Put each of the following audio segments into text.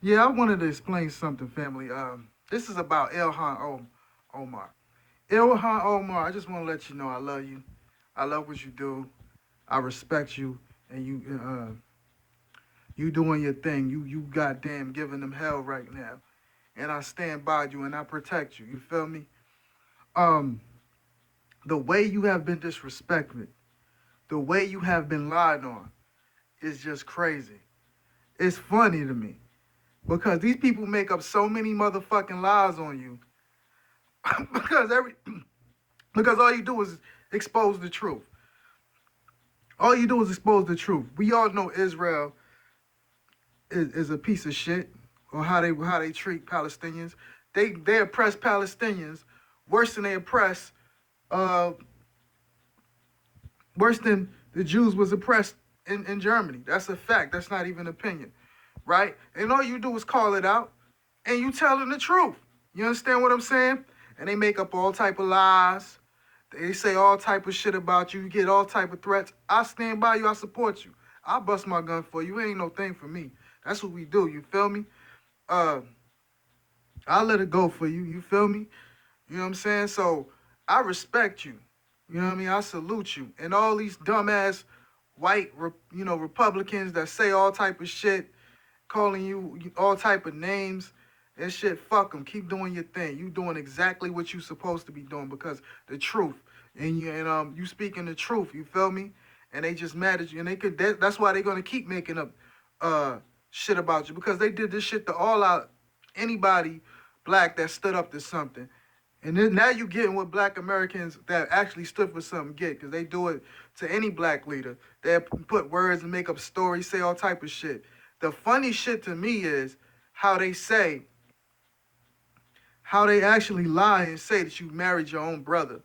Yeah, I wanted to explain something, family. This is about Omar. Ilhan Omar, I just want to let you know I love you. I love what you do. I respect you, and you doing your thing. You goddamn giving them hell right now, and I stand by you and I protect you. You feel me? Um, the way you have been disrespected, the way you have been lied on, is just crazy. It's funny to me because these people make up so many motherfucking lies on you because because all you do is expose the truth. All you do is expose the truth. We all know Israel is a piece of shit, or how they treat Palestinians. They oppress Palestinians worse than they oppress uh worse than the Jews was oppressed in Germany. That's a fact. That's not even opinion, right? And all you do is call it out, and you tell them the truth. You understand what I'm saying? And they make up all type of lies. They say all type of shit about you. You get all type of threats. I stand by you. I support you. I bust my gun for you. It ain't no thing for me. That's what we do. You feel me? Uh, I let it go for you. You feel me? You know what I'm saying? So I respect you. You know what I mean? I salute you. And all these dumbass white, Republicans that say all type of shit, calling you all type of names and shit. Fuck them. Keep doing your thing. You doing exactly what you supposed to be doing because the truth you speaking the truth. You feel me? And they just mad at you, and that's why they're gonna keep making up uh shit about you because they did this shit to all out anybody black that stood up to something. And then now you getting what black Americans that actually stood for something get, because they do it to any black leader. They put words and make up stories, say all type of shit. The funny shit to me is how they say, how they actually lie and say that you married your own brother,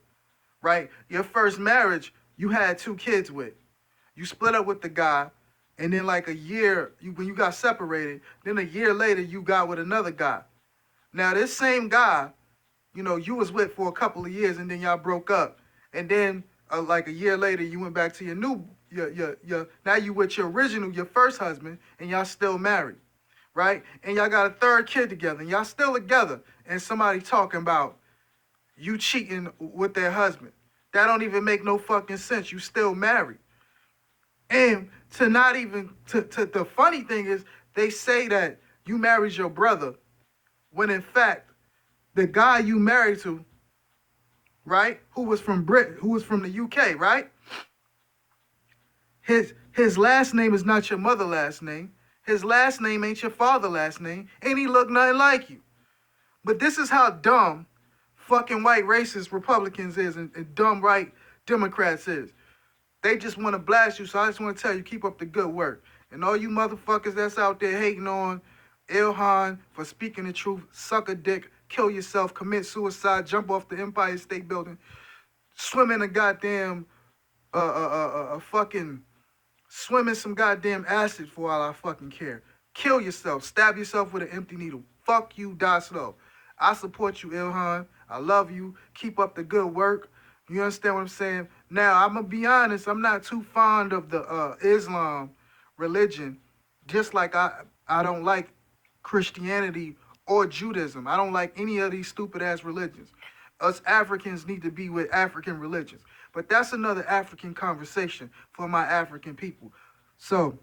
right? Your first marriage, you had two kids with. You split up with the guy, and then like a year, when you got separated, then a year later you got with another guy. Now this same guy, you was with for a couple of years, and then y'all broke up, and then like a year later, you went back to your now you with your first husband, and y'all still married, right? And y'all got a third kid together, and y'all still together, and somebody talking about you cheating with their husband. That don't even make no fucking sense. You still married, and to not even to the funny thing is they say that you married your brother when in fact the guy you married to, right? Who was from Britain, who was from the UK, right? His last name is not your mother last name. His last name ain't your father last name, and he look nothing like you. But this is how dumb fucking white racist Republicans is and dumb right Democrats is. They just want to blast you, so I just want to tell you, keep up the good work. And all you motherfuckers that's out there hating on Ilhan for speaking the truth, suck a dick, kill yourself, commit suicide, jump off the Empire State Building, swim in a goddamn fucking swim in some goddamn acid for all I fucking care. Kill yourself. Stab yourself with an empty needle. Fuck you, die slow. I support you, Ilhan. I love you. Keep up the good work. You understand what I'm saying? Now, I'm going to be honest. I'm not too fond of the Islam religion. Just like I don't like Christianity or Judaism. I don't like any of these stupid-ass religions. Us Africans need to be with African religions. But that's another African conversation for my African people. So,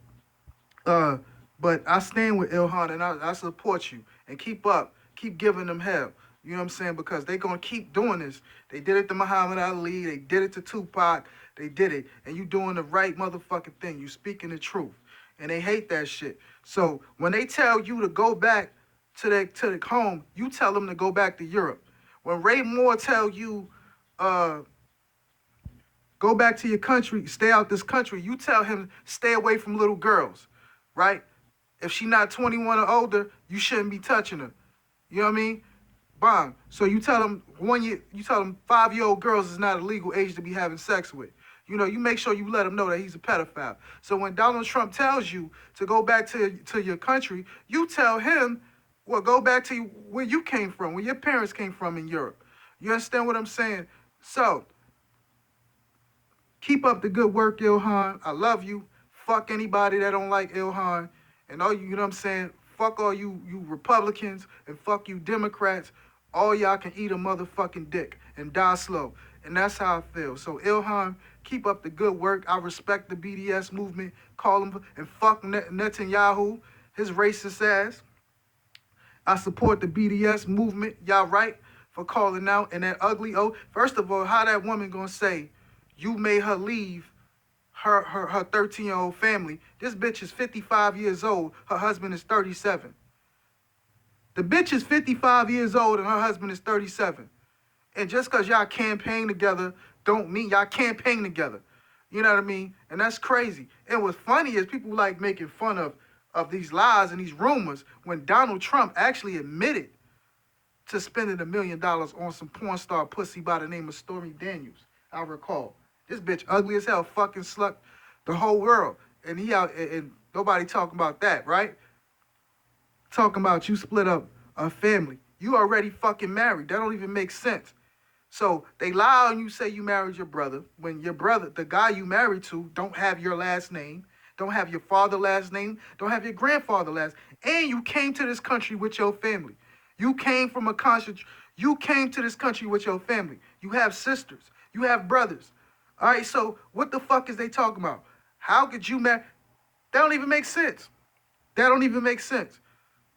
uh, but I stand with Ilhan and I support you. And keep up. Keep giving them hell. You know what I'm saying? Because they going to keep doing this. They did it to Muhammad Ali. They did it to Tupac. They did it. And you doing the right motherfucking thing. You speaking the truth. And they hate that shit. So when they tell you to go back to the home, you tell them to go back to Europe. When Ray Moore tell you, uh, go back to your country, stay out this country, you tell him stay away from little girls, right? If she not 21 or older, you shouldn't be touching her. You know what I mean? Bang. So you tell them 1 year, you tell them 5-year-old girls is not a legal age to be having sex with. You make sure you let him know that he's a pedophile. So when Donald Trump tells you to go back to your country, you tell him, well, go back to where you came from, where your parents came from in Europe. You understand what I'm saying? So keep up the good work, Ilhan. I love you. Fuck anybody that don't like Ilhan. And all you know what I'm saying? fuck all you Republicans and fuck you Democrats. All y'all can eat a motherfucking dick and die slow. And that's how I feel. So Ilhan, keep up the good work. I respect the BDS movement. Call him and fuck Netanyahu, his racist ass. I support the BDS movement. Y'all right for calling out. And that ugly first of all, how that woman gonna say you made her leave her 13-year-old family? This bitch is 55 years old. Her husband is 37. The bitch is 55 years old and her husband is 37. And just because y'all campaign together don't mean y'all campaign together. You know what I mean? And that's crazy. And what's funny is people like making fun of these lies and these rumors when Donald Trump actually admitted to spending $1 million on some porn star pussy by the name of Stormy Daniels. I recall. This bitch ugly as hell, fucking slut the whole world. And he out and nobody talking about that, right? Talking about you split up a family. You already fucking married. That don't even make sense. So they lie on you, say you married your brother, when your brother, the guy you married to, don't have your last name, don't have your father's last name, don't have your grandfather's last, and you came to this country with your family. You came from a you came to this country with your family. You have sisters, you have brothers. All right, so what the fuck is they talking about? How could you marry? That don't even make sense. That don't even make sense.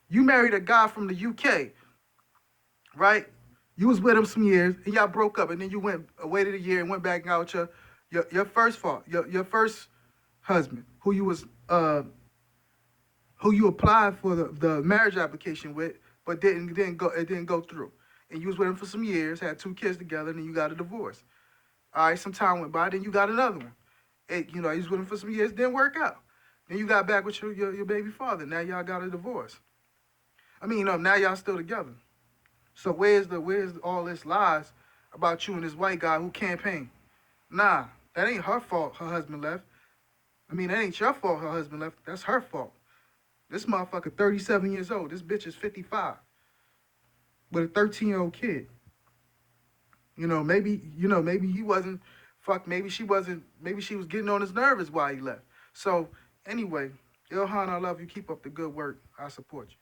You married a guy from the UK, right? You was with him some years, and y'all broke up, and then you waited a year and went back out with your first husband, who you applied for the marriage application with, but it didn't go through. And you was with him for some years, had 2 kids together, and then you got a divorce. All right, some time went by, then you got another one. You was with him for some years, didn't work out. Then you got back with your baby father. Now y'all got a divorce. I mean, now y'all still together. So where's all this lies about you and this white guy who campaigned? Nah, that ain't her fault her husband left. I mean, that ain't your fault her husband left. That's her fault. This motherfucker 37 years old. This bitch is 55 with a 13-year-old kid. Maybe he wasn't, maybe she was getting on his nerves while he left. So anyway, Ilhan, I love you. Keep up the good work. I support you.